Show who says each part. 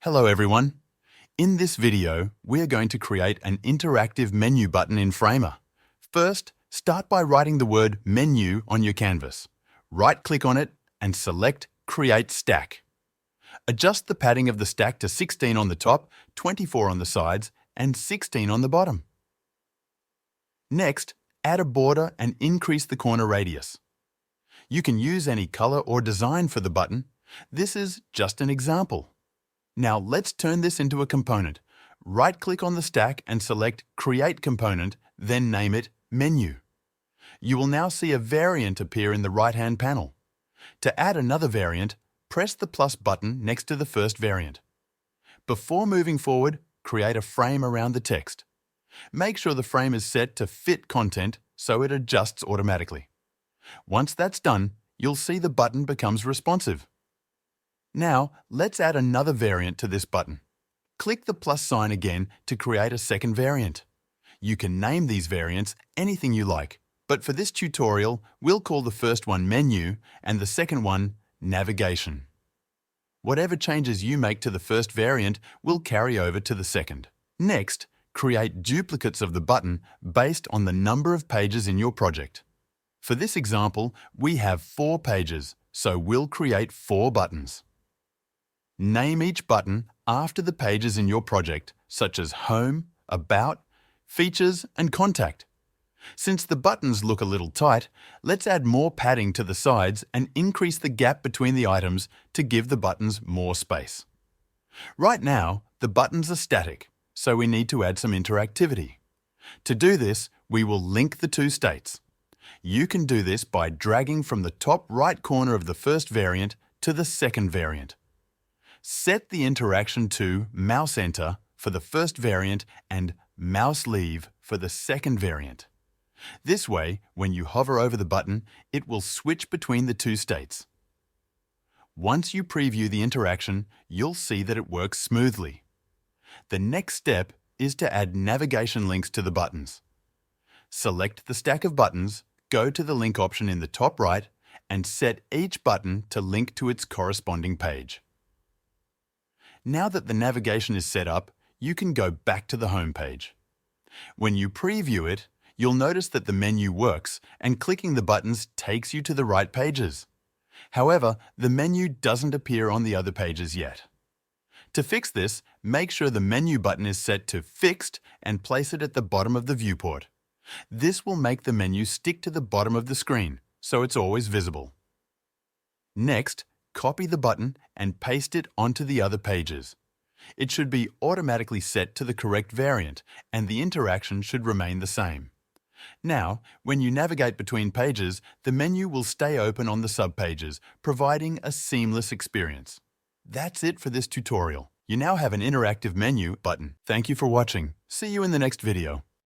Speaker 1: Hello everyone. In this video, we are going to create an interactive menu button in Framer. First, start by writing the word menu on your canvas. Right-click on it and select Create Stack. Adjust the padding of the stack to 16 on the top, 24 on the sides, and 16 on the bottom. Next, add a border and increase the corner radius. You can use any color or design for the button. This is just an example. Now let's turn this into a component. Right-click on the stack and select Create Component, then name it Menu. You will now see a variant appear in the right-hand panel. To add another variant, press the plus button next to the first variant. Before moving forward, create a frame around the text. Make sure the frame is set to fit content so it adjusts automatically. Once that's done, you'll see the button becomes responsive. Now, let's add another variant to this button. Click the plus sign again to create a second variant. You can name these variants anything you like, but for this tutorial, we'll call the first one Menu and the second one Navigation. Whatever changes you make to the first variant will carry over to the second. Next, create duplicates of the button based on the number of pages in your project. For this example, we have 4 pages, so we'll create 4 buttons. Name each button after the pages in your project, such as Home, About, Features, and Contact. Since the buttons look a little tight, let's add more padding to the sides and increase the gap between the items to give the buttons more space. Right now, the buttons are static, so we need to add some interactivity. To do this, we will link the 2 states. You can do this by dragging from the top right corner of the first variant to the second variant. Set the interaction to mouse enter for the first variant and mouse leave for the second variant. This way, when you hover over the button, it will switch between the 2 states. Once you preview the interaction, you'll see that it works smoothly. The next step is to add navigation links to the buttons. Select the stack of buttons, go to the link option in the top right, and set each button to link to its corresponding page. Now that the navigation is set up, you can go back to the home page. When you preview it, you'll notice that the menu works and clicking the buttons takes you to the right pages. However, the menu doesn't appear on the other pages yet. To fix this, make sure the menu button is set to Fixed and place it at the bottom of the viewport. This will make the menu stick to the bottom of the screen, so it's always visible. Next, copy the button and paste it onto the other pages. It should be automatically set to the correct variant, and the interaction should remain the same. Now, when you navigate between pages, the menu will stay open on the subpages, providing a seamless experience. That's it for this tutorial. You now have an interactive menu button. Thank you for watching. See you in the next video.